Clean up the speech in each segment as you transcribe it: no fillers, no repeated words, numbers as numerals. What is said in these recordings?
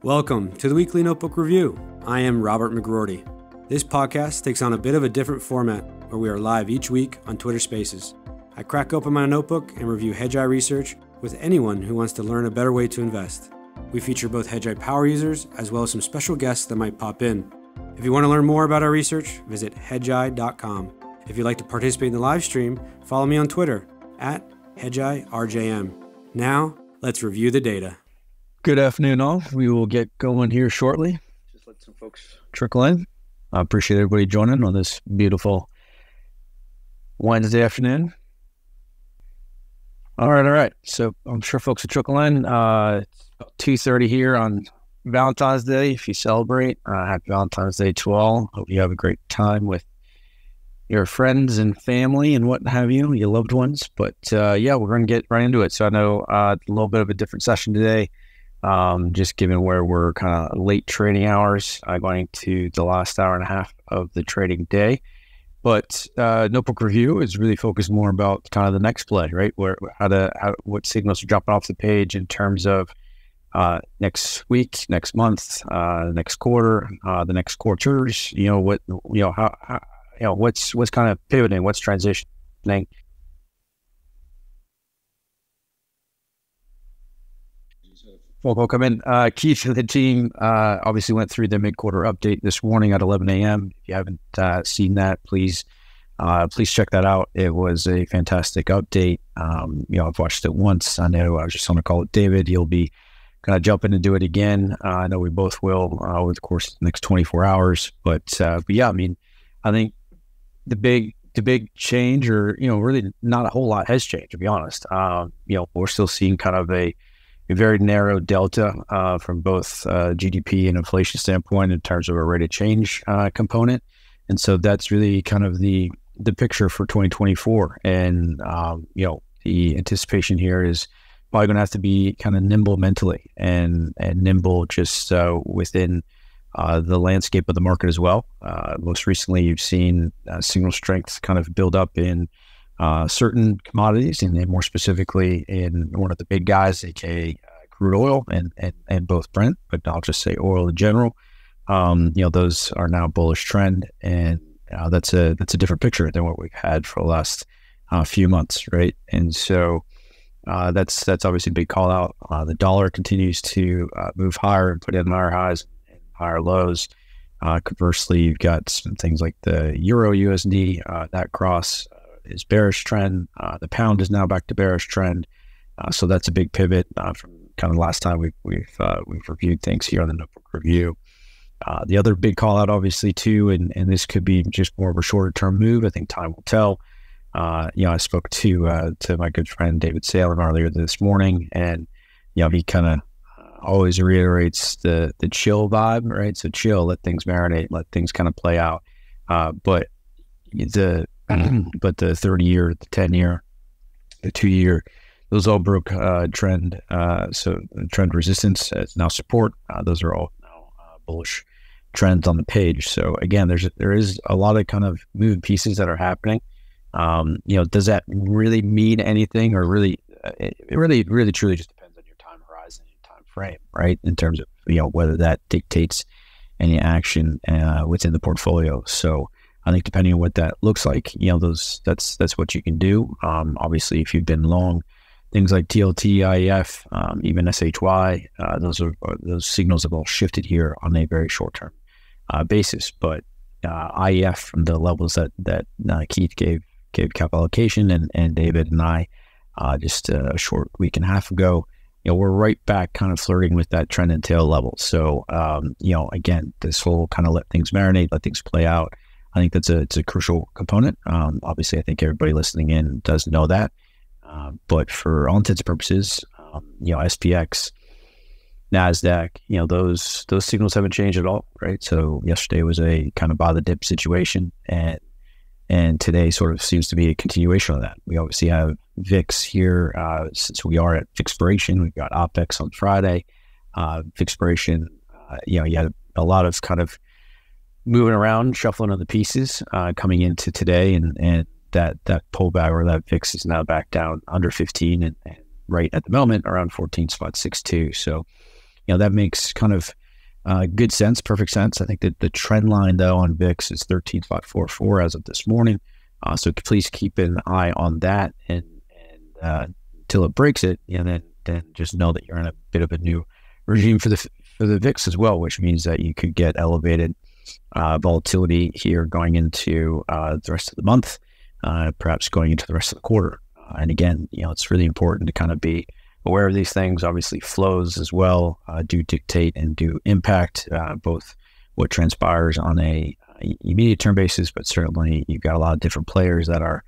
Welcome to the Weekly Notebook Review. I am Robert McGroarty. This podcast takes on a bit of a different format where we are live each week on Twitter Spaces. I crack open my notebook and review Hedgeye research with anyone who wants to learn a better way to invest. We feature both Hedgeye power users as well as some special guests that might pop in. If you want to learn more about our research, visit hedgeye.com. If you'd like to participate in the live stream, follow me on Twitter at HedgeyeRJM. Now, let's review the data. Good afternoon, all. We will get going here shortly. Just let some folks trickle in. I appreciate everybody joining on this beautiful Wednesday afternoon. All right. So I'm sure folks will trickle in. It's about 2:30 here on Valentine's Day. If you celebrate, happy Valentine's Day to all. Hope you have a great time with your friends and family and what have you, your loved ones. But we're going to get right into it. So I know a little bit of a different session today. Just given where we're kind of late trading hours, going to the last hour and a half of the trading day. But Notebook Review is really focused more about kind of the next play, right? What signals are dropping off the page in terms of next week, next month, next quarter, the next quarters. What's kind of pivoting, what's transitioning. Welcome in. Keith and the team obviously went through the mid-quarter update this morning at 11 a.m. If you haven't seen that, please check that out. It was a fantastic update. I've watched it once. I know I was just on a call with David. He'll be kind of jumping to do it again. I know we both will over the course of the next 24 hours. But yeah, I mean, I think the big change, or really not a whole lot has changed, to be honest. We're still seeing kind of a very narrow delta from both GDP and inflation standpoint in terms of a rate of change component. And so that's really kind of the picture for 2024. And, the anticipation here is probably going to have to be kind of nimble mentally and nimble just within the landscape of the market as well. Most recently, you've seen signal strength kind of build up in certain commodities, and then more specifically in one of the big guys, aka crude oil and both Brent, but I'll just say oil in general. Those are now bullish trend, and that's a different picture than what we've had for the last few months, right? And so that's obviously a big call out. The dollar continues to move higher and put in higher highs and higher lows. Conversely, you've got some things like the Euro USD, that cross is bearish trend. The pound is now back to bearish trend. So that's a big pivot from kind of last time we've reviewed things here on the Notebook Review. The other big call out, obviously, too, and this could be just more of a shorter term move. I think time will tell. I spoke to my good friend David Salem earlier this morning, and he kind of always reiterates the chill vibe, right? So chill, let things marinate, let things kind of play out. But the 30-year, the 10-year, the 2-year, those all broke trend. So trend resistance is now support. Those are all now bullish trends on the page. So again, there is a lot of kind of moving pieces that are happening. Does that really mean anything, or really, it really truly just depends on your time horizon and time frame, right? In terms of whether that dictates any action within the portfolio. So I think depending on what that looks like, that's what you can do. Obviously, if you've been long things like TLT, IEF, even SHY, those signals have all shifted here on a very short term basis. But IEF, from the levels that Keith gave capital allocation and David and I just a short week and a half ago, we're right back kind of flirting with that trend and tail level. So again, this whole kind of let things marinate, let things play out. I think it's a crucial component. Obviously, I think everybody listening in does know that. But for all intents and purposes, SPX, NASDAQ, those signals haven't changed at all, right? So yesterday was a kind of buy the dip situation, and today sort of seems to be a continuation of that. We obviously have VIX here, since we are at expiration. We've got OPEX on Friday, expiration. You had a lot of kind of moving around, shuffling of the pieces coming into today, and that pullback, or that VIX, is now back down under 15 and right at the moment around 14.62. So that makes kind of good sense, perfect sense. I think that the trend line though on VIX is 13,544 as of this morning. So please keep an eye on that, and till it breaks it, then just know that you're in a bit of a new regime for the VIX as well, which means that you could get elevated volatility here going into the rest of the month, perhaps going into the rest of the quarter. And again, it's really important to kind of be aware of these things. Obviously, flows as well do dictate and do impact both what transpires on a immediate term basis, but certainly you've got a lot of different players that are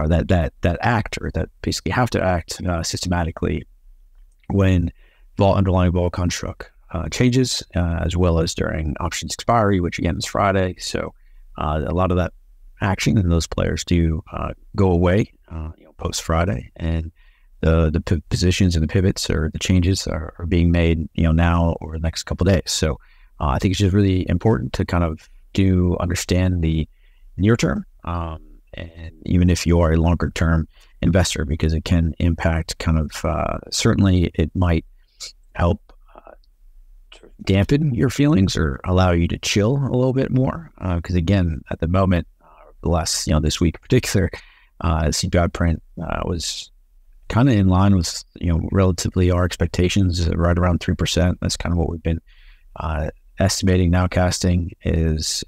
that act, or that basically have to act systematically when underlying vol construct changes, as well as during options expiry, which again is Friday. So a lot of that action and those players do go away post Friday, and the positions and the pivots or the changes are being made now over the next couple of days. So I think it's just really important to kind of understand the near term, and even if you are a longer term investor, because it can impact kind of certainly it might help dampen your feelings or allow you to chill a little bit more, because again, at the moment, the last this week in particular, CPI print was kind of in line with relatively our expectations, right around 3%. That's kind of what we've been estimating. Nowcasting is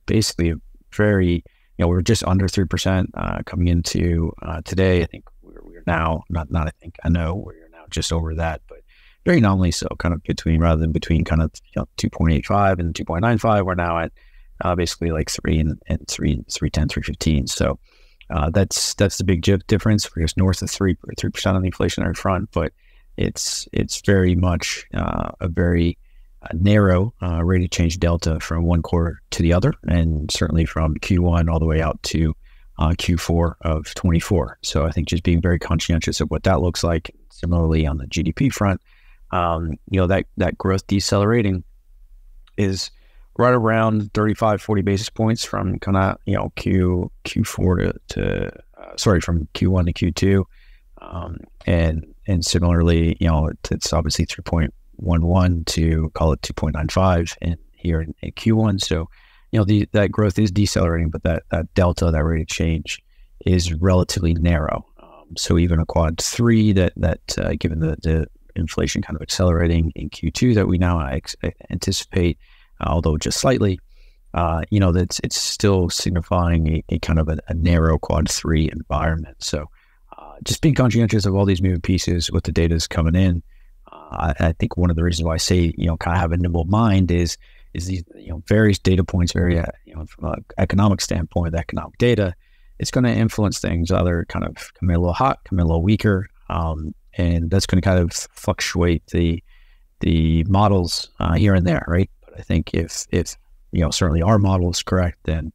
basically a very we're just under 3% coming into today. I think we're now not I think I know we're now just over that, but very nominally so, kind of between kind of 2.85 and 2.95. We're now at basically like 3 and 310, 315. So that's the big difference. We're just north of 3% on the inflationary front, but it's very much a very narrow rate of change delta from one quarter to the other, and certainly from Q1 all the way out to Q4 of 24. So I think just being very conscientious of what that looks like. Similarly on the GDP front, that growth decelerating is right around 35, 40 basis points from kind of, Q4 from Q1 to Q2. And similarly, it's obviously 3.11 to call it 2.95 here in Q1. So, that growth is decelerating, but that delta, that rate of change is relatively narrow. So even a quad 3 that given the inflation kind of accelerating in Q2 that we now anticipate, although just slightly, it's still signifying a kind of a narrow quad 3 environment. So just being conscientious of all these moving pieces, what the data is coming in. I think one of the reasons why I say, kind of have a nimble mind is these, various data points, from an economic standpoint, the economic data, it's going to influence things, either kind of come in a little hot, come in a little weaker. And that's going to kind of fluctuate the models here and there, right? But I think if certainly our model is correct, then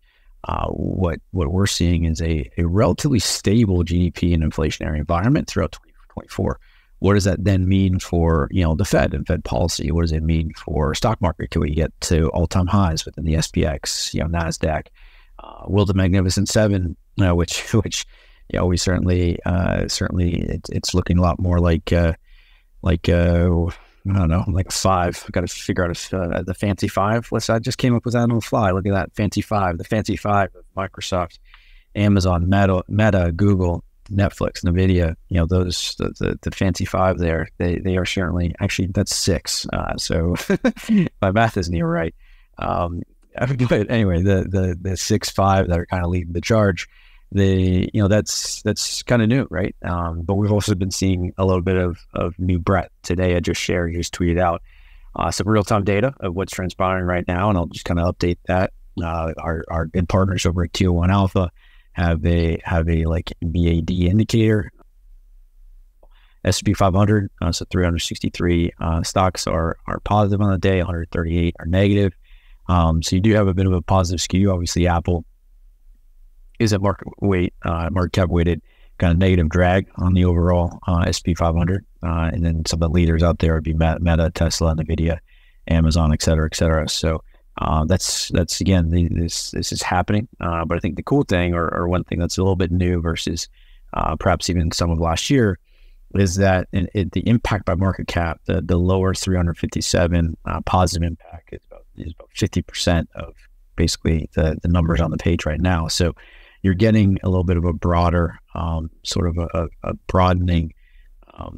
what we're seeing is a relatively stable GDP and inflationary environment throughout 2024. What does that then mean for the Fed and Fed policy? What does it mean for stock market? Can we get to all-time highs within the SPX, Nasdaq? Will the Magnificent Seven, which we certainly it's looking a lot more like I don't know, like a 5. I've got to figure out if the fancy 5. I just came up with that on the fly. Look at that, fancy 5. The fancy 5 of Microsoft, Amazon, Meta, Google, Netflix, Nvidia. Those the fancy 5 there. They are certainly, actually that's 6. So my math isn't even right. But anyway, the 6-5 that are kind of leading the charge. That's kind of new, right? But we've also been seeing a little bit of new breadth. Today I just tweeted out some real-time data of what's transpiring right now, and I'll just kind of update that. Our good partners over at 201 Alpha have a like BAD indicator. S&P 500, so 363 stocks are positive on the day, 138 are negative. So you do have a bit of a positive skew. Obviously, Apple is a market cap weighted kind of negative drag on the overall S&P 500. And then some of the leaders out there would be Meta, Tesla, Nvidia, Amazon, et cetera, et cetera. So that's again, this is happening. But I think the cool thing, or one thing that's a little bit new versus perhaps even some of last year, is that the impact by market cap, the lower 357 positive impact is about 50% of basically the numbers on the page right now. So you're getting a little bit of a broader, sort of a broadening, I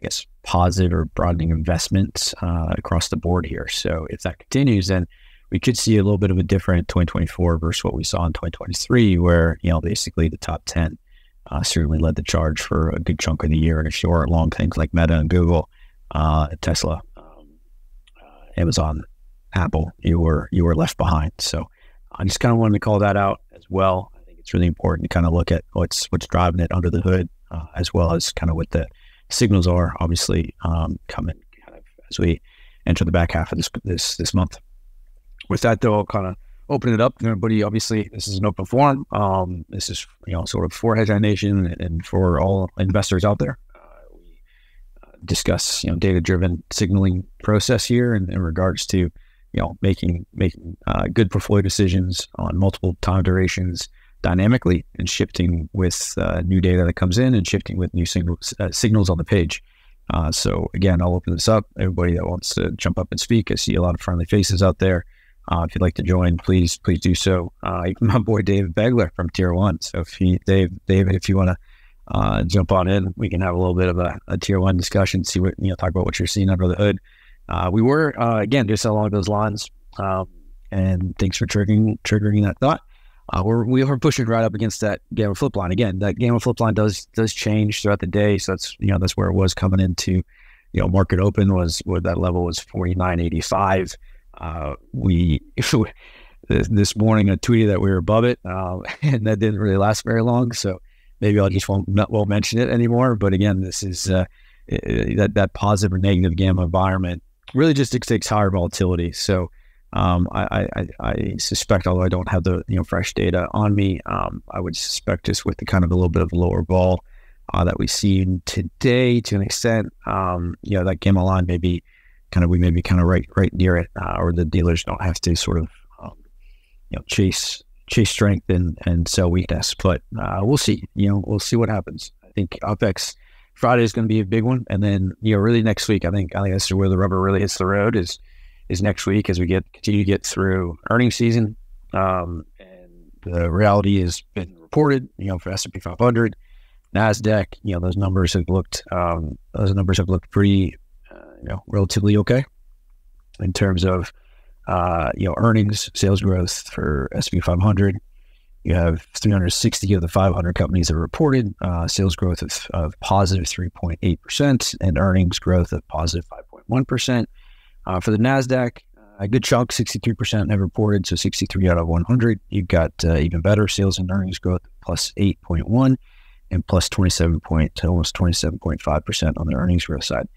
guess, positive or broadening investments across the board here. So if that continues, then we could see a little bit of a different 2024 versus what we saw in 2023, where, basically the top 10 certainly led the charge for a good chunk of the year. And if you're along things like Meta and Google, Tesla, Amazon, Apple, you were left behind. So I just kind of wanted to call that out as well. I think it's really important to kind of look at what's driving it under the hood, as well as kind of what the signals are, obviously, coming kind of as we enter the back half of this month. With that, though, I'll kind of open it up. Everybody, obviously, this is an open forum. This is, sort of for Hedgeye Nation and for all investors out there. We discuss, data-driven signaling process here in regards to, making good portfolio decisions on multiple time durations dynamically and shifting with new data that comes in and shifting with new signals on the page. So again, I'll open this up. Everybody that wants to jump up and speak, I see a lot of friendly faces out there. If you'd like to join, please do so. Even my boy David Begler from Tier 1. So David, if you want to jump on in, we can have a little bit of a Tier 1 discussion, see what, talk about what you're seeing under the hood. We were, again, just along those lines, and thanks for triggering that thought. We are pushing right up against that gamma flip line. Again, that gamma flip line does change throughout the day. So that's where it was coming into, market open was where that level was 49.85. This morning I tweeted that we were above it, and that didn't really last very long. So maybe I just won't mention it anymore. But again, this is that positive or negative gamma environment really just dictates higher volatility. So I suspect, although I don't have the fresh data on me, I would suspect just with the kind of a little bit of a lower vol that we've seen today, to an extent, that gamma line we may be kind of right near it, or the dealers don't have to sort of chase strength and sell weakness. But we'll see. We'll see what happens. I think OPEX Friday is going to be a big one, and then really next week, I think that's where the rubber really hits the road is next week as we continue to get through earnings season. And the reality has been reported, for S&P 500, NASDAQ, those numbers have looked pretty, relatively okay in terms of, earnings, sales growth for S&P 500. You have 360 of the 500 companies that reported sales growth of positive 3.8% and earnings growth of positive 5.1%. For the NASDAQ, a good chunk, 63% have reported, so 63 out of 100. You've got even better sales and earnings growth, plus 8.1 and plus almost 27.5% on the earnings growth side.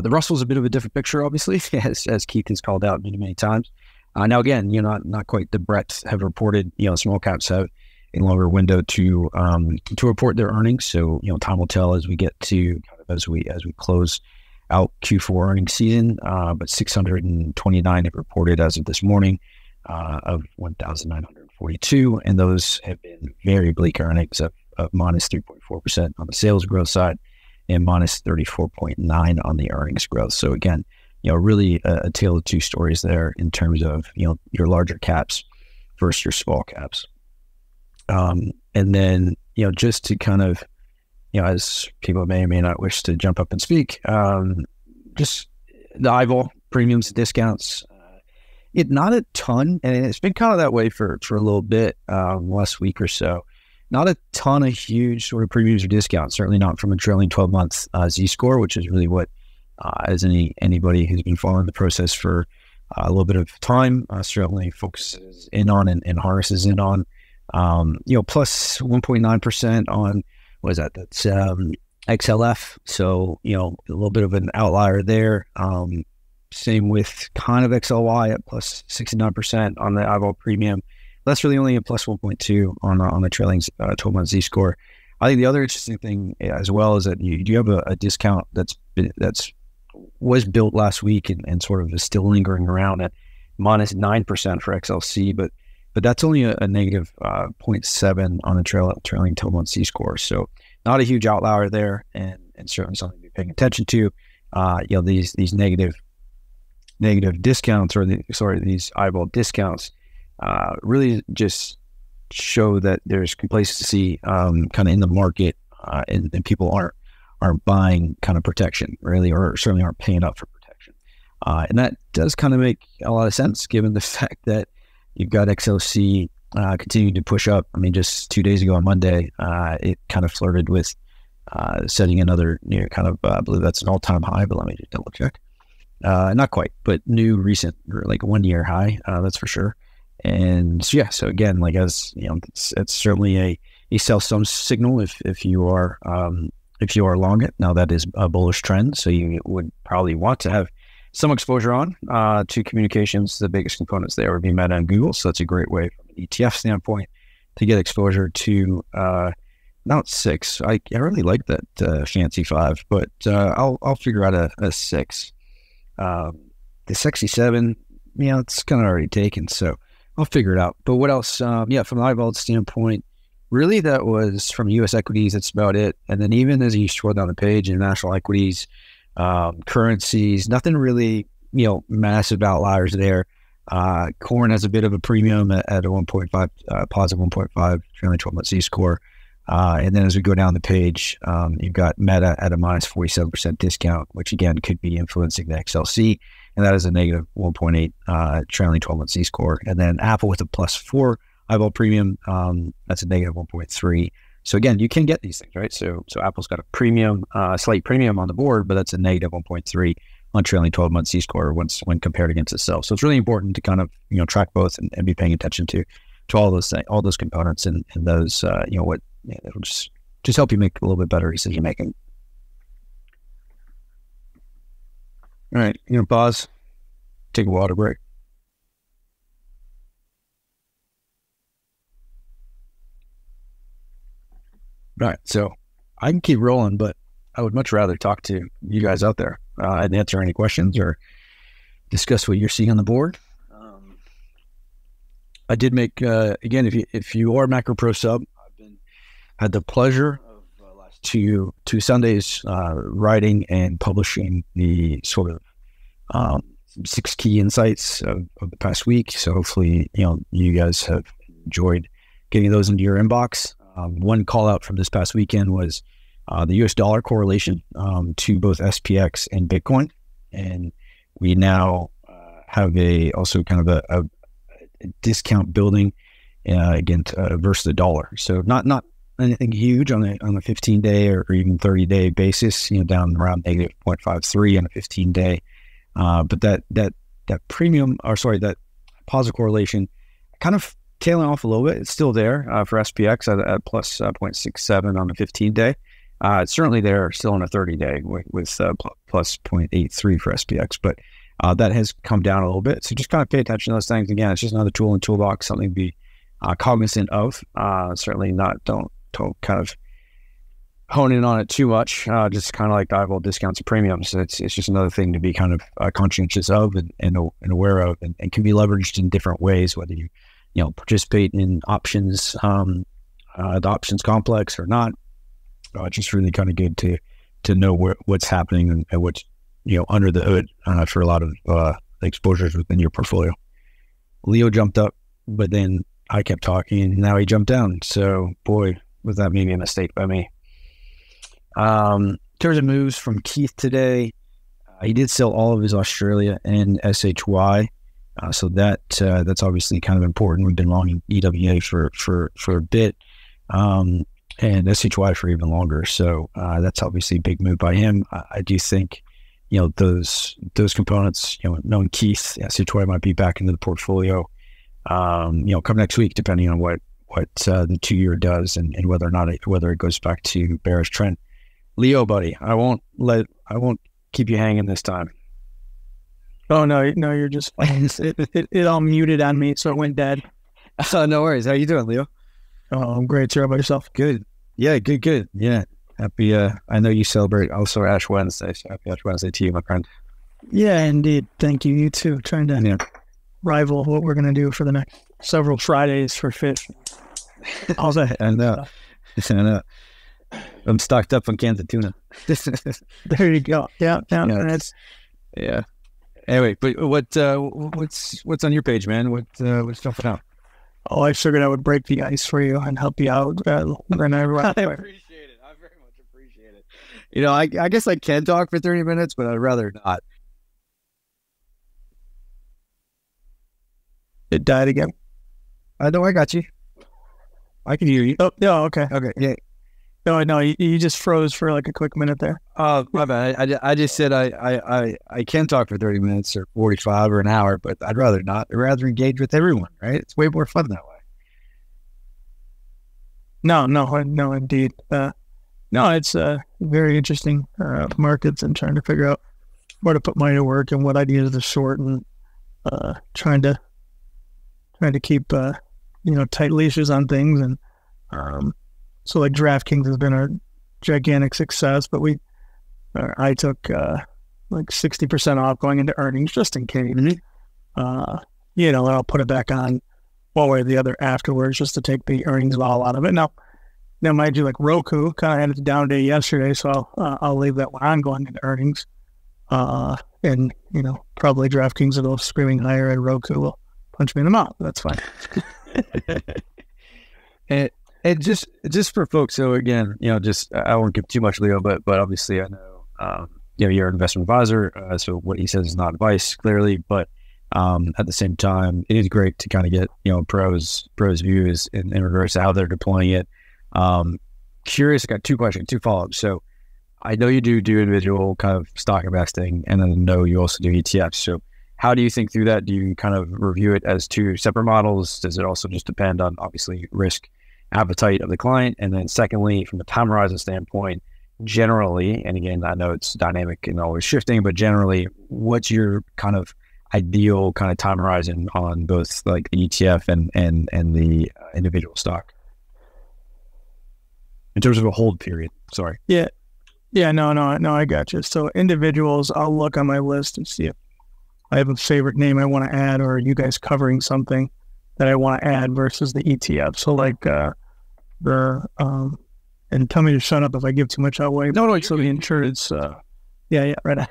The Russell's a bit of a different picture, obviously, as Keith has called out many times. Now, again, not quite the breadth have reported. Small caps have a longer window to report their earnings. So, time will tell as we get to as we close out Q4 earnings season. But 629 have reported as of this morning, of 1,942, and those have been very bleak earnings of minus 3.4% on the sales growth side and minus 34.9 on the earnings growth. So again, really a tale of two stories there in terms of, your larger caps versus your small caps. And then, just to kind of, as people may or may not wish to jump up and speak, just the eyeball premiums and discounts, not a ton, and it's been kind of that way for a little bit, last week or so. Not a ton of huge sort of premiums or discounts, certainly not from a trailing 12-month Z-score, which is really what, as anybody who's been following the process for a little bit of time, certainly focuses in on and harnesses in on, plus 1.9% on, what is that? That's XLF. So, a little bit of an outlier there. Same with kind of XLY at plus 69% on the eyeball premium. That's really only a plus 1.2 on the trailing 12-month Z-score. I think the other interesting thing as well is that you do have a discount was built last week and sort of is still lingering around at minus 9% for XLC, but that's only a negative 0.7 on the trailing 12-month Z-score. So not a huge outlier there, and certainly something to be paying attention to. These negative discounts, or these eyeball discounts, really just show that there's complacency kind of in the market, and people aren't buying kind of protection, really, or certainly aren't paying up for protection. And that does kind of make a lot of sense given the fact that you've got XLC continuing to push up. I mean, just 2 days ago on Monday, it kind of flirted with setting another new kind of, I believe that's an all-time high, but let me just double check. Not quite, but new recent, like 1 year high, that's for sure. And so again, like, as you know, it's certainly a sell some signal if you are long it. Now that is a bullish trend, so you would probably want to have some exposure on to communications. The biggest components there would be Meta and Google, so that's a great way from an ETF standpoint to get exposure to not 6. I really like that fancy 5, but I'll figure out a 6. The sexy 7, it's kind of already taken, so I'll figure it out. But what else? From an eyeball standpoint, really that was from U.S. equities. That's about it. And then even as you scroll down the page, international equities, currencies, nothing really, massive outliers there. Corn has a bit of a premium at a 1.5, positive 1.5 trailing 12-month Z-score. And then as we go down the page, you've got Meta at a minus 47% discount, which again could be influencing the XLC, and that is a negative 1.8 trailing 12-month Z-score. And then Apple with a plus 4 eyeball premium, that's a negative 1.3. So again, you can get these things, right? So Apple's got a premium, slight premium on the board, but that's a negative 1.3 on trailing 12-month Z-score when compared against itself. So it's really important to kind of track both and be paying attention to all those things, all those components, and those it'll just help you make a little bit better decision making. All right, pause, take a water break. All right, so I can keep rolling, but I would much rather talk to you guys out there and answer any questions or discuss what you're seeing on the board. I did make again, if you are Macro Pro sub, had the pleasure of last two Sundays writing and publishing the sort of 6 key insights of the past week. So hopefully, you guys have enjoyed getting those into your inbox. One call out from this past weekend was the US dollar correlation to both SPX and Bitcoin. And we now have also kind of a discount building versus the dollar. So not anything huge on a 15-day or even 30-day basis, down around negative 0.53 on a 15-day. But that premium, that positive correlation kind of tailing off a little bit. It's still there for SPX at plus 0.67 on a 15-day. It's certainly there still on a 30-day with plus 0.83 for SPX, but that has come down a little bit. So just kind of pay attention to those things. Again, it's just another tool in the toolbox, something to be cognizant of. Certainly don't kind of hone in on it too much. Just kind of like the eyeball discounts and premiums. It's just another thing to be kind of conscientious of and aware of, and can be leveraged in different ways, whether you participate in options, the options complex or not. It's just really kind of good to know what's happening and what's under the hood for a lot of exposures within your portfolio. Leo jumped up, but then I kept talking, and now he jumped down. So, boy, was that maybe a mistake by me. In terms of moves from Keith today, he did sell all of his Australia and SHY. So that's obviously kind of important. We've been long in EWA for a bit, and SHY for even longer. So that's obviously a big move by him. I do think those components. Knowing Keith, SHY might be back into the portfolio. Come next week, depending on what the 2-year does and whether it goes back to bearish trend. Leo, buddy, I won't keep you hanging this time. Oh, no, you're just fine. It all muted on me, so it went dead. No worries. How you doing, Leo? Oh, I'm great, sir. How about yourself? Good. Yeah, good. Yeah. Happy, I know you celebrate also Ash Wednesday, so happy Ash Wednesday to you, my friend. Yeah, indeed. Thank you. You too. Trying to rival what we're going to do for the next several Fridays for fish. How's that? I know. I'm stocked up on cans of tuna. There you go. Yeah. Yeah. Anyway, but what's on your page, man? What's jumping out? Oh, I figured I would break the ice for you and help you out. I appreciate it. I very much appreciate it. I guess I can talk for 30 minutes, but I'd rather not. It died again. I know I got you. I can hear you. Oh, yeah, okay. Okay, yeah. No, you just froze for like a quick minute there. Oh, my bad. I just said I can talk for 30 minutes or 45 or an hour, but I'd rather not. I'd rather engage with everyone, right? It's way more fun that way. No, indeed. No, it's very interesting markets and trying to figure out where to put money to work and what ideas to short and trying to keep tight leashes on things. And so like DraftKings has been a gigantic success, but I took like 60% off going into earnings just in case. Mm-hmm. And I'll put it back on one way or the other afterwards just to take the earnings all out of it. Now mind you, like Roku kind of had its down day yesterday, so I'll leave that one on going into earnings. And probably DraftKings will go screaming higher and Roku will punch me in the mouth. That's fine. And just for folks, so again, I won't give too much, Leo, but obviously I know, you're an investment advisor, so what he says is not advice, clearly, but at the same time, it is great to kind of get, pros views in regards to how they're deploying it. Curious, I got two follow-ups. So I know you do individual kind of stock investing, and then I know you also do ETFs. So how do you think through that? Do you kind of review it as two separate models? Does it also just depend on obviously risk appetite of the client? And then secondly, from a time horizon standpoint, generally, and again, I know it's dynamic and always shifting, but generally, what's your kind of ideal kind of time horizon on both like the ETF and the individual stock in terms of a hold period? Sorry. Yeah, no, I got you. So individuals, I'll look on my list and see if I have a favorite name I want to add, or are you guys covering something that I want to add versus the ETF. So like and tell me to shut up if I give too much away. No. So the insurance, right.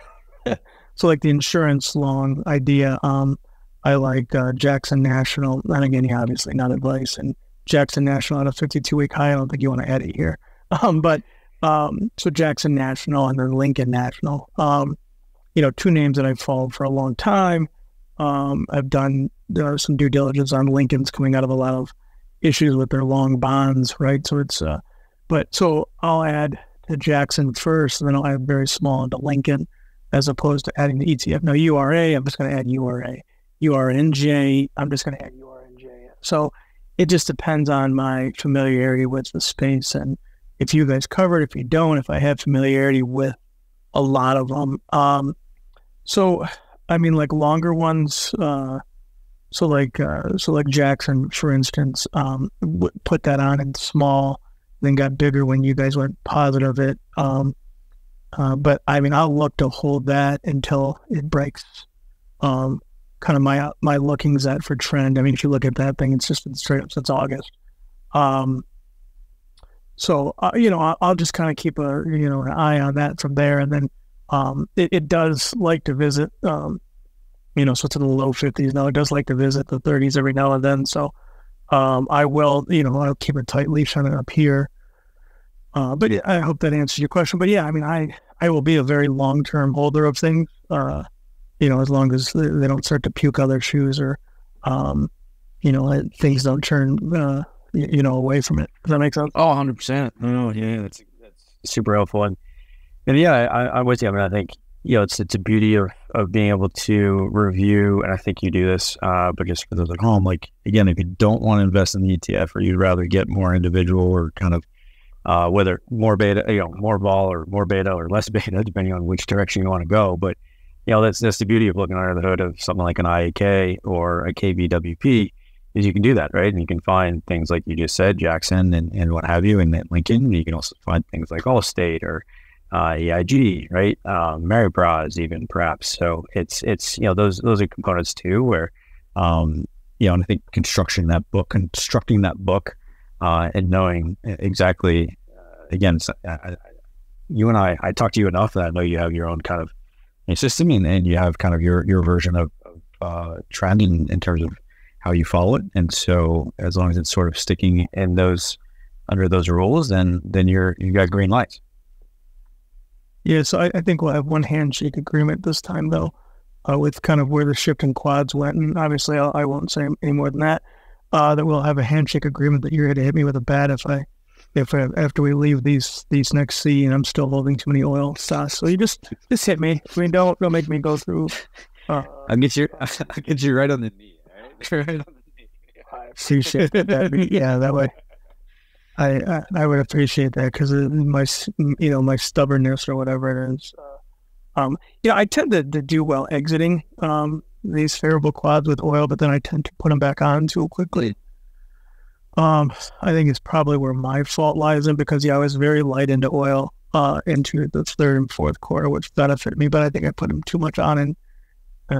So like the insurance long idea, I like Jackson National. And again, obviously not advice. And Jackson National at a 52-week high. I don't think you want to add it here. So Jackson National and then Lincoln National. Two names that I've followed for a long time. I've done some due diligence on Lincoln's coming out of a lot of issues with their long bonds, right? So it's, so I'll add to Jackson first, and then I'll add very small into Lincoln, as opposed to adding the ETF. Now URA, I'm just going to add URA. URNJ, I'm just going to add URNJ. So it just depends on my familiarity with the space, and if you guys cover it, if you don't, if I have familiarity with a lot of them. So I mean, like longer ones. So like Jackson, for instance, put that on in small, then got bigger when you guys went positive. But I mean, I'll look to hold that until it breaks. Kind of my lookings at for trend. I mean, if you look at that thing, it's just been straight up since August. So I'll just kind of keep an eye on that from there, and then it does like to visit. So it's in the low 50s now. It does like to visit the 30s every now and then. So I will, I'll keep a tight leash on it up here. But yeah, I hope that answers your question. But yeah, I mean, I will be a very long-term holder of things, as long as they don't start to puke other shoes or, things don't turn, away from it. Does that make sense? Oh, 100%. No, yeah, that's super helpful. And yeah, I'm with you. I mean, I think, it's a beauty of being able to review, and I think you do this, but just for those at home, like, again, if you don't want to invest in the ETF, or you'd rather get more individual or kind of, whether more beta, more vol or more beta or less beta, depending on which direction you want to go. But, that's the beauty of looking under the hood of something like an IAK or a KBWP, is you can do that, right? And you can find things like you just said, Jackson and what have you, and then Lincoln. You can also find things like Allstate or EIG, right? Maribras even perhaps. So it's those are components too, where and I think constructing that book and knowing exactly again, you and I talk to you enough that I know you have your own kind of system, and you have kind of your version of trend in terms of how you follow it. And so as long as it's sort of sticking in under those rules, then you got green lights. Yeah, so I think we'll have one handshake agreement this time, though, with kind of where the shift in quads went. And obviously, I won't say any more than that. That we'll have a handshake agreement that you're going to hit me with a bat if after we leave these next sea and I'm still holding too many oil stocks. So you just hit me. I mean, don't make me go through. I'll get you right on the knee. Right on the knee. I appreciate that. Yeah, that way. I would appreciate that because my stubbornness or whatever it is. I tend to do well exiting these favorable quads with oil, but then I tend to put them back on too quickly. I think it's probably where my fault lies in because I was very light into oil into the third and fourth quarter, which benefited me, but I think I put them too much on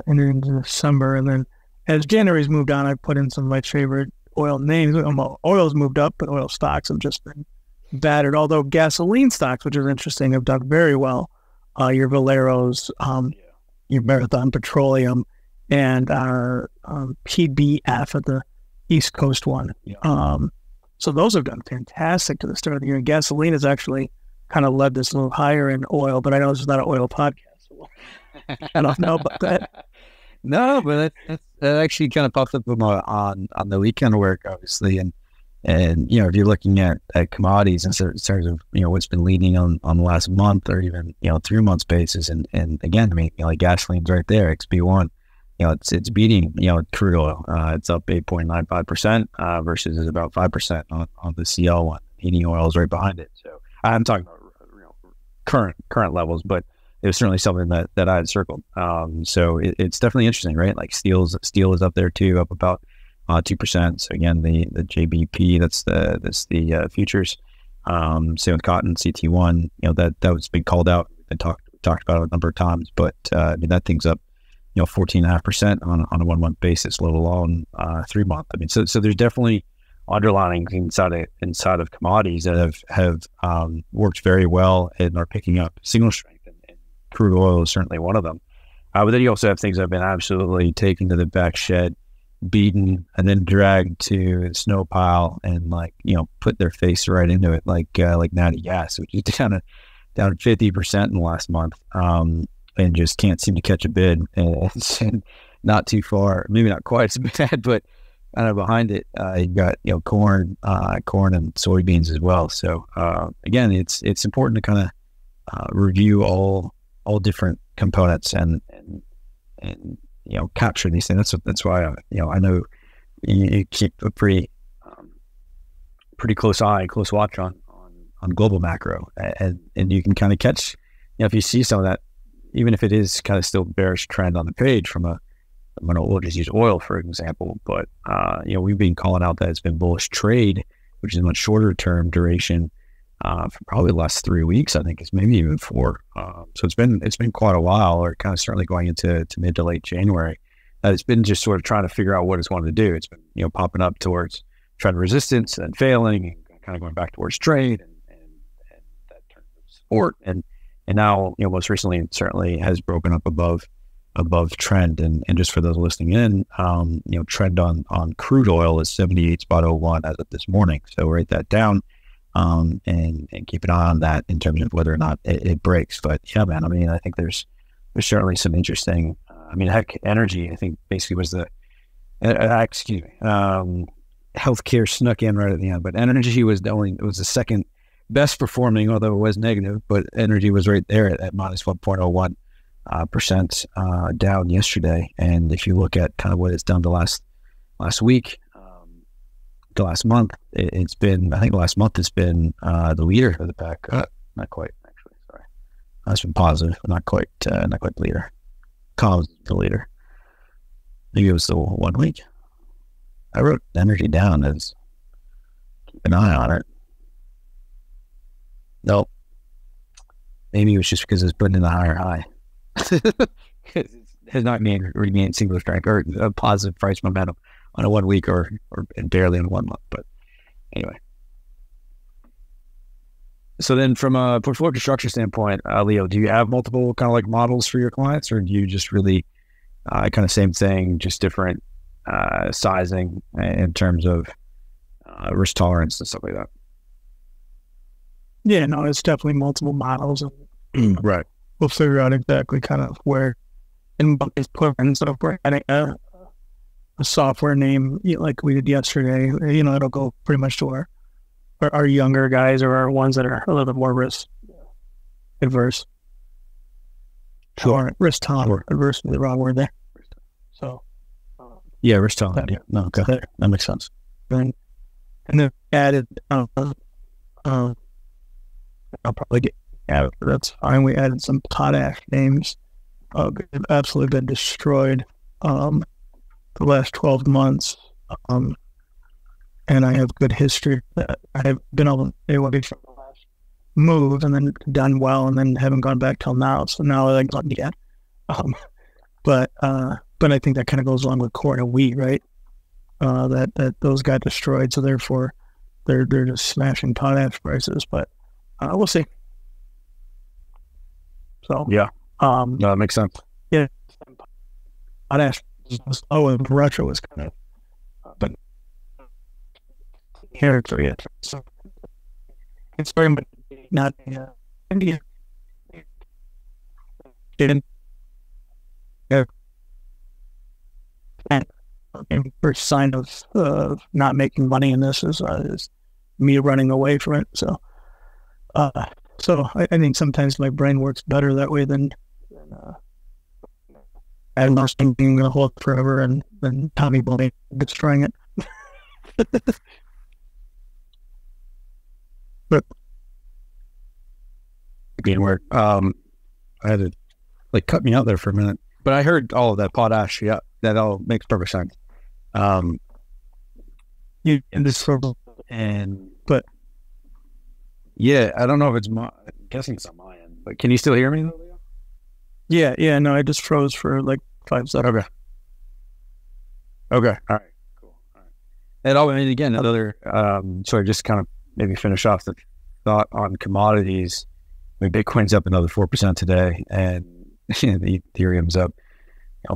into December, and then as January's moved on, I put in some of my favorite oil names. Oil's moved up, but oil stocks have just been battered. Although gasoline stocks, which is interesting, have done very well. Your Valeros, your Marathon Petroleum, and our PBF at the East Coast one. Yeah. So those have done fantastic to the start of the year. And gasoline has actually kind of led this move higher in oil, but I know this is not an oil podcast. So I don't know about that. No, but that actually kind of popped up on the weekend work, obviously, and if you're looking at commodities in terms of what's been leading on the last month or even 3 months basis, and again, I mean, like gasoline's right there, XP1, it's beating crude oil. It's up 8.95% versus is about 5% on the CL one. Heating oil is right behind it. So I'm talking about current levels, but it was certainly something that I had circled. So it's definitely interesting, right? Like steel is up there too, up about 2%. So again, the JBP, that's the futures. Same with cotton, CT1. That was been called out and talked about it a number of times. But I mean, that thing's up 14.5% on a 1 month basis, let alone 3 month. I mean, so there's definitely underlying inside of commodities that have worked very well and are picking up signal strength. Crude oil is certainly one of them. But then you also have things that have been absolutely taken to the back shed, beaten, and then dragged to the snow pile and put their face right into it, like natty gas, which is down 50% in the last month, and just can't seem to catch a bid. And not too far, maybe not quite as bad, but kind of behind it, you've got corn and soybeans as well. So again, it's important to kind of review all different components and capture these things. That's why I know you keep a pretty close watch on global macro, and you can kind of catch if you see some of that, even if it is kind of still bearish trend on the page we'll just use oil for example, but we've been calling out that it's been bullish trade, which is much shorter term duration. For probably the last 3 weeks, I think it's maybe even 4. So it's been quite a while, or kind of certainly going into mid to late January. It's been just sort of trying to figure out what it's wanted to do. It's been popping up towards trend resistance and failing, and kind of going back towards trade, and that turns to support, and now most recently it certainly has broken up above trend. And just for those listening in, trend on crude oil is 78.01 as of this morning. So write that down. And keep an eye on that in terms of whether or not it breaks. But yeah, man, I mean, I think there's certainly some interesting, energy, I think basically was healthcare snuck in right at the end, but energy was the second best performing, although it was negative, but energy was right there at minus 1.01% down yesterday. And if you look at kind of what it's done the last week, the last month, it's been the leader of the pack. Not quite, actually. Sorry, that's been positive, but not quite the leader. Comms is the leader. Maybe it was the 1 week. I wrote energy down as keep an eye on it. Nope. Maybe it was just because it's putting in the higher high. It has not remained single strike or a positive price momentum on a 1 week or barely in 1 month. But anyway. So then from a portfolio construction standpoint, Leo, do you have multiple kind of like models for your clients, or do you just really kind of same thing, just different sizing in terms of risk tolerance and stuff like that? Yeah, no, it's definitely multiple models. Right. We'll figure out exactly kind of where and what is put in. So if we're adding a software name like we did yesterday, it'll go pretty much to our younger guys or our ones that are a little bit more risk adverse. Sure. Or risk tolerant. Adverse is the wrong word there. So. Yeah, risk tolerant. Yeah. No, okay. That makes sense. And then added, I'll probably get out. That's fine. We added some potash names. They've absolutely been destroyed the last 12 months. And I have good history that I have been able to stay away from the last move and then done well and then haven't gone back till now. So now I like not yet. But I think that kind of goes along with corn and wheat, right? That those got destroyed, so therefore they're just smashing potash prices. But we'll see. So yeah, no, that makes sense. Yeah, potash. And Russia was kind of, but character yet. So it's very much not India. Didn't. And first sign of not making money in this is me running away from it. So I think sometimes my brain works better that way than I'm not thinking going to hold forever and then Tommy Boy destroying it. But being where I had to like cut me out there for a minute, but I heard all of that potash. Yeah, that all makes perfect sense. But yeah, I don't know if it's I'm guessing it's on my end, but can you still hear me though, Leo? Yeah, no, I just froze for like 5 seconds. Okay. All right. Cool. All right. And again, another, sorry, just kind of maybe finish off the thought on commodities. I mean, Bitcoin's up another 4% today, and the Ethereum's up,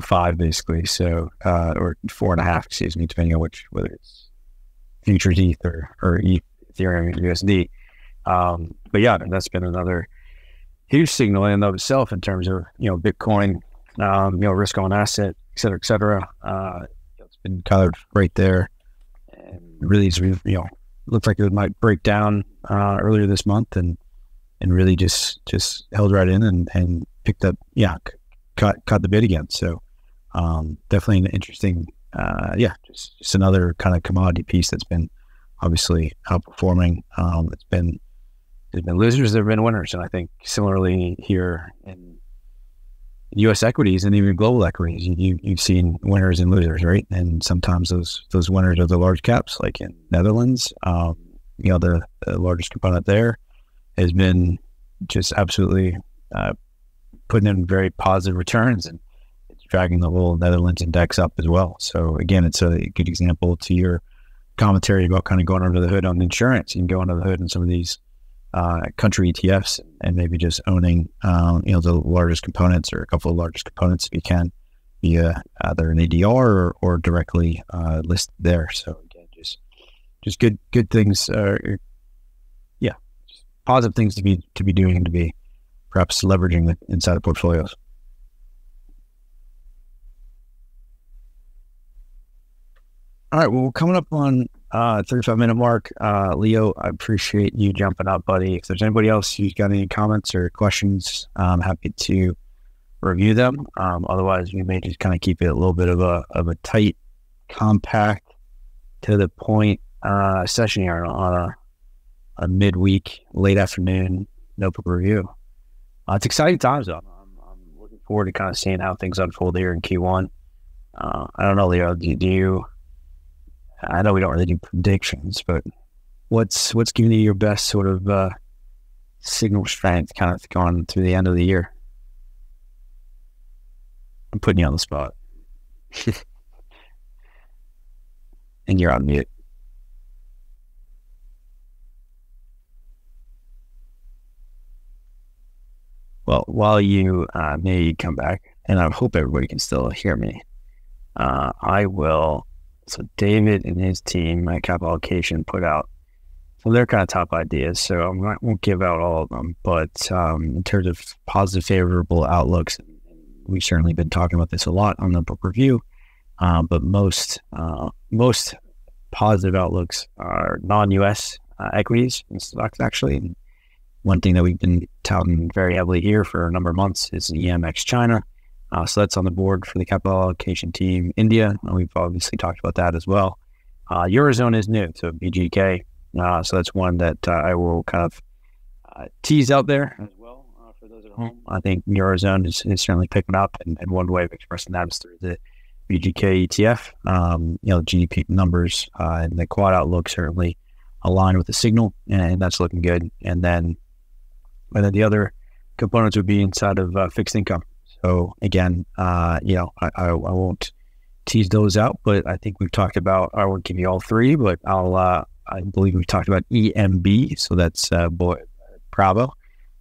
5 basically. So, or 4.5, excuse me, depending on whether it's futures ETH or Ethereum USD. But yeah, that's been another huge signal in and of itself in terms of, Bitcoin, risk on asset, et cetera, et cetera. It's been kind of right there, and really, looked like it might break down earlier this month, and really just held right in and picked up, caught the bid again. So definitely an interesting, just another kind of commodity piece that's been obviously outperforming. There's been losers, there have been winners, and I think similarly here in U.S. equities and even global equities, you've seen winners and losers, right? And sometimes those winners are the large caps, like in Netherlands. The largest component there has been just absolutely putting in very positive returns, and it's dragging the whole Netherlands index up as well. So again, it's a good example to your commentary about kind of going under the hood on insurance. You can go under the hood in some of these country ETFs and maybe just owning, the largest components or a couple of largest components if you can via either an ADR or directly listed there. So again, just good things, positive things to be doing and to be perhaps leveraging inside of portfolios. All right, well, we're coming up on 35-minute mark. Leo, I appreciate you jumping up, buddy. If there's anybody else who's got any comments or questions, I'm happy to review them. Otherwise, we may just kind of keep it a little bit of a tight, compact, to the point session here on a midweek, late afternoon notebook review. It's exciting times, though. I'm looking forward to kind of seeing how things unfold here in Q1. I don't know, Leo, do you... I know we don't really do predictions, but what's giving you your best sort of signal strength kind of going through the end of the year? I'm putting you on the spot. And you're on mute. Well, while you may come back, and I hope everybody can still hear me, I will. So David and his team at Capital Allocation put out, well, they're kind of top ideas, so I won't give out all of them, but in terms of positive, favorable outlooks, we've certainly been talking about this a lot on the book review, but most positive outlooks are non-U.S. Equities and stocks, actually. And one thing that we've been touting very heavily here for a number of months is EMX China. So that's on the board for the capital allocation team. India, we've obviously talked about that as well. Eurozone is new, so BGK. So that's one that I will kind of tease out there as well for those at home. I think Eurozone is certainly picking up, and one way of expressing that is through the BGK ETF. GDP numbers and the quad outlook certainly align with the signal, and that's looking good. And then the other components would be inside of fixed income. So again, I won't tease those out, but I think we've talked about, I won't give you all three, but I believe we've talked about EMB. So that's Bravo.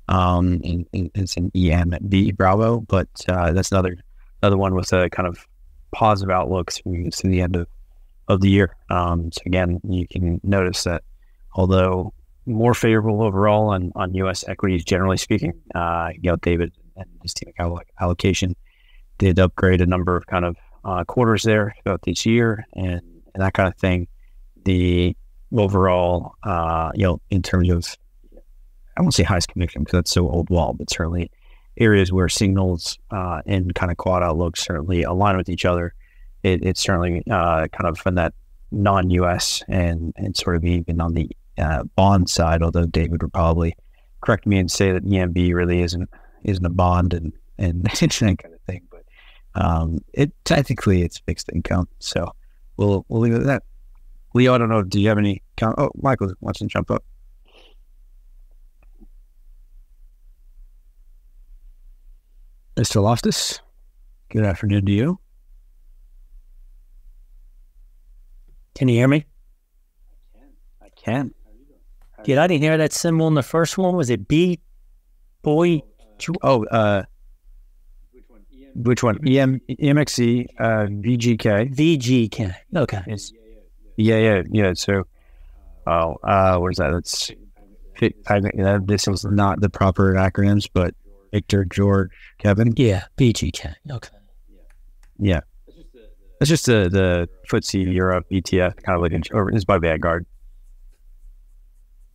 And it's an EMB Bravo, but that's another one with a kind of positive outlooks when we get to the end of the year. So again, you can notice that although more favorable overall on U.S. equities, generally speaking, David and his team of allocation did upgrade a number of kind of quarters there throughout this year and that kind of thing. The overall, in terms of, I won't say highest conviction because that's so old wall, but certainly areas where signals and kind of quad outlooks certainly align with each other. It's certainly kind of from that non-U.S. and sort of even on the bond side, although David would probably correct me and say that EMB really isn't a bond and it's that kind of thing. But it technically it's fixed income. So we'll leave it at that. Leo, I don't know. Do you have any comment? Oh, Michael wants to jump up. Mr. Loftus, good afternoon to you. Can you hear me? I can. I didn't hear that symbol in the first one. Was it B? Boy? Which one? EMXE, VGK. VGK. Okay. Yeah. So, what is that? That's this was not the proper acronyms, but Victor, George, Kevin. Yeah, VGK. Okay. Yeah. It's just the FTSE Europe ETF, kind of like it's by Vanguard.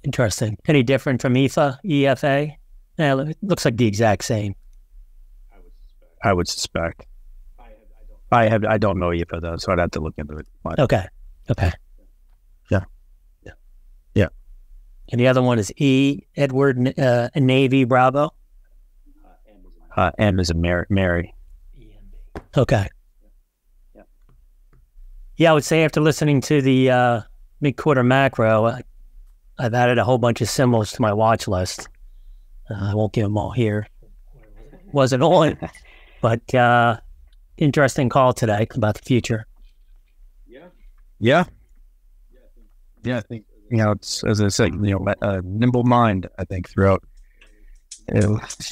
Interesting. Any different from EFA? Yeah, it looks like the exact same. I would suspect. I don't know EFA though, so I'd have to look into it. Okay. Yeah. And the other one is Edward Navy Bravo. M is a Mary. Okay. Yeah, I would say after listening to the mid-quarter macro, I've added a whole bunch of symbols to my watch list. I won't give them all here. Wasn't on, but interesting call today about the future. Yeah. I think it's, as I said, a nimble mind. I think throughout.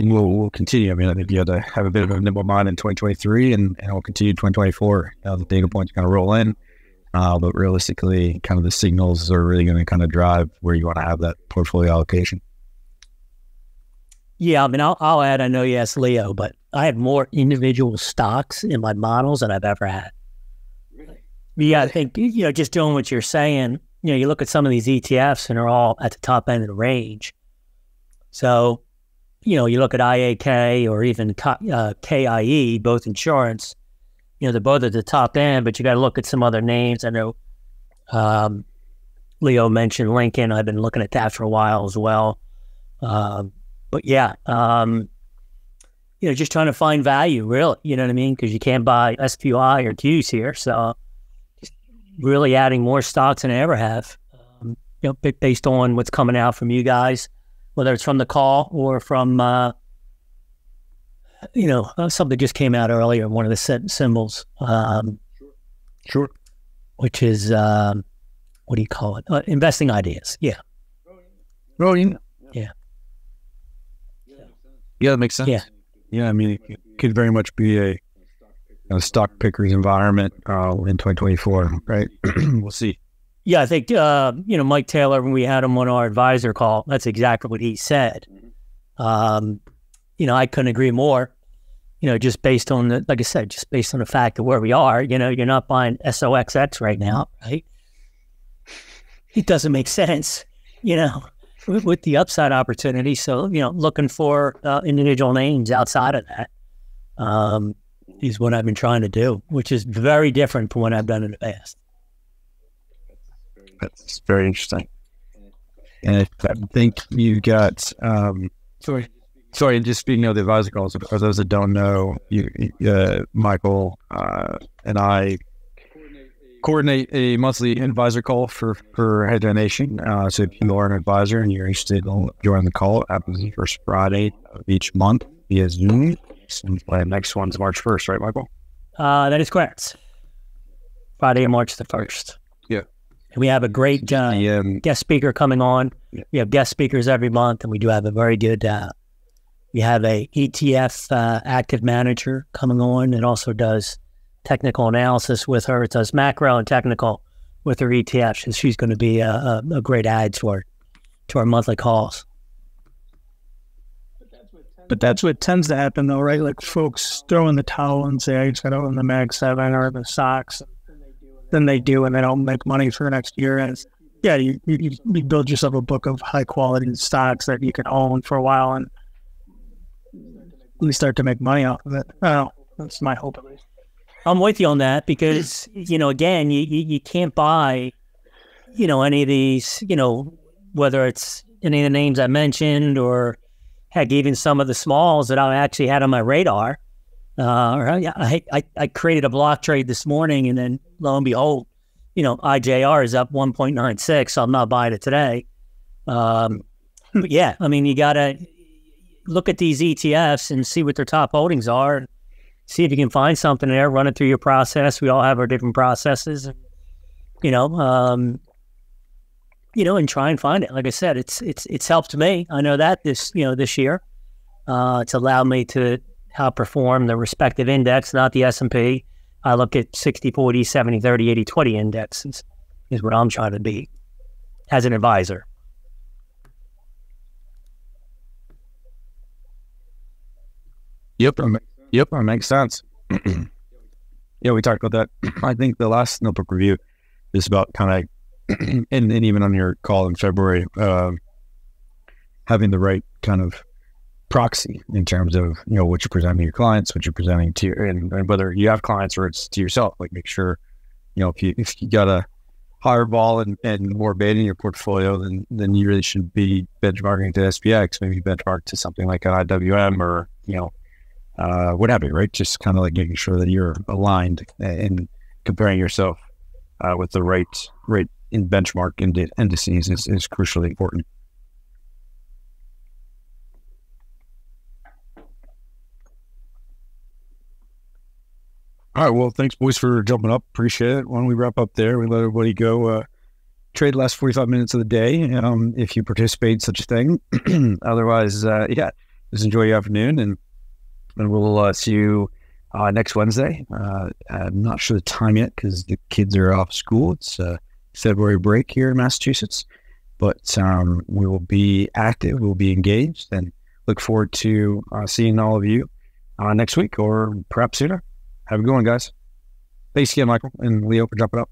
We'll continue. I mean, I think you had to have a bit of a nimble mind in 2023, and we'll continue 2024. The data points kind of roll in, but realistically, kind of the signals are really going to kind of drive where you want to have that portfolio allocation. Yeah, I mean, I'll add. I know you asked Leo, but I have more individual stocks in my models than I've ever had. Really? Yeah, I think just doing what you're saying. You look at some of these ETFs, and they're all at the top end of the range. So. You look at IAK or even KIE, both insurance, they're both at the top end, but you got to look at some other names. I know Leo mentioned Lincoln. I've been looking at that for a while as well. But yeah, just trying to find value, really, you know what I mean? Because you can't buy SPY or Qs here. So just really adding more stocks than I ever have, based on what's coming out from you guys. Whether it's from the call or from, something just came out earlier, one of the symbols. Sure. Which is, what do you call it? Investing ideas. Yeah. Oh, yeah. Yeah, that makes sense. Yeah, I mean, it could very much be a stock picker's environment in 2024, right? We'll see. Yeah, I think, Mike Taylor, when we had him on our advisor call, that's exactly what he said. I couldn't agree more, just based on like I said, just based on the fact of where we are, you're not buying SOXX right now, right? It doesn't make sense, with the upside opportunity. So, looking for individual names outside of that is what I've been trying to do, which is very different from what I've done in the past. That's very interesting. And I think you got, sorry, and just speaking of the advisor calls, for those that don't know, Michael and I coordinate a monthly advisor call for Hedgeye Nation. So if you are an advisor and you're interested in joining the call, it happens the first Friday of each month via Zoom. And next one's March 1st, right, Michael? That is correct. Friday, March the 1st. Yeah. And we have a great guest speaker coming on. Yeah. We have guest speakers every month, and we do have a very good, we have a ETF active manager coming on that also does technical analysis with her. It does macro and technical with her ETFs. And she's going to be a great add to our monthly calls. But that's what tends to happen, though, right? Like folks throw in the towel and say, I just got to own the Mag 7 or the SOX. Then they do, and they don't make money for the next year. And yeah, you build yourself a book of high-quality stocks that you can own for a while, and you start to make money off of it. I don't know. That's my hope, at least. I'm with you on that because, again, you can't buy, any of these, whether it's any of the names I mentioned or heck, even some of the smalls that I actually had on my radar. I created a block trade this morning, and then lo and behold, IJR is up 1.96, so I'm not buying it today. But yeah, I mean, you got to look at these ETFs and see what their top holdings are. See if you can find something there, run it through your process. We all have our different processes, and, and try and find it. Like I said, it's helped me. I know that this year, it's allowed me to outperform the respective index, not the S&P. I look at 60, 40, 70, 30, 80, 20 indexes is what I'm trying to be as an advisor. Yep, that makes sense. Yeah, we talked about that. I think the last notebook review is about kind of, and even on your call in February, having the right kind of proxy in terms of, what you're presenting to your clients, what you're presenting to your, and whether you have clients or it's to yourself. Like, make sure, if you got a higher vol and more beta in your portfolio, then you really should be benchmarking to SPX, maybe benchmark to something like an IWM or, what have you, right? Just kind of like making sure that you're aligned and comparing yourself with the right in benchmark indices is crucially important. All right, well, thanks, boys, for jumping up. Appreciate it. Why don't we wrap up there? We let everybody go trade the last 45 minutes of the day, if you participate in such a thing. Otherwise, just enjoy your afternoon, and we'll see you next Wednesday. I'm not sure the time yet because the kids are off school. It's February break here in Massachusetts, but we will be active, we'll be engaged, and look forward to seeing all of you next week or perhaps sooner. Have a good one, guys. Thanks again, Michael and Leo, for jumping up.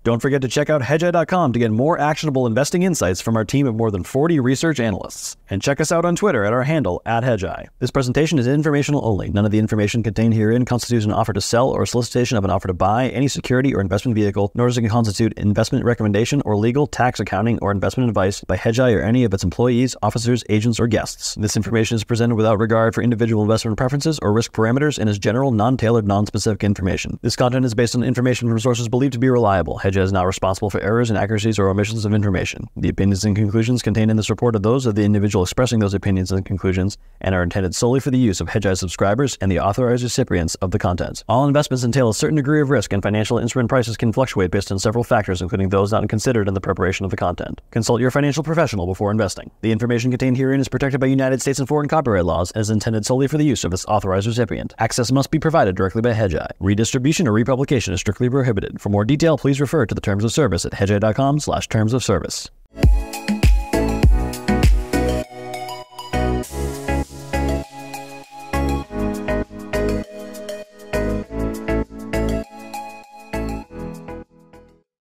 Don't forget to check out Hedgeye.com to get more actionable investing insights from our team of more than 40 research analysts. And check us out on Twitter at our handle, @Hedgeye. This presentation is informational only. None of the information contained herein constitutes an offer to sell or a solicitation of an offer to buy any security or investment vehicle, nor does it constitute investment recommendation or legal, tax, accounting, or investment advice by Hedgeye or any of its employees, officers, agents, or guests. This information is presented without regard for individual investment preferences or risk parameters and is general, non-tailored, non-specific information. This content is based on information from sources believed to be reliable. Hedgeye Hedgeye is not responsible for errors, inaccuracies, or omissions of information. The opinions and conclusions contained in this report are those of the individual expressing those opinions and conclusions and are intended solely for the use of Hedgeye subscribers and the authorized recipients of the content. All investments entail a certain degree of risk, and financial instrument prices can fluctuate based on several factors, including those not considered in the preparation of the content. Consult your financial professional before investing. The information contained herein is protected by United States and foreign copyright laws and is intended solely for the use of its authorized recipient. Access must be provided directly by Hedgeye. Redistribution or republication is strictly prohibited. For more detail, please refer to the terms of service at hedgeye.com/terms of service.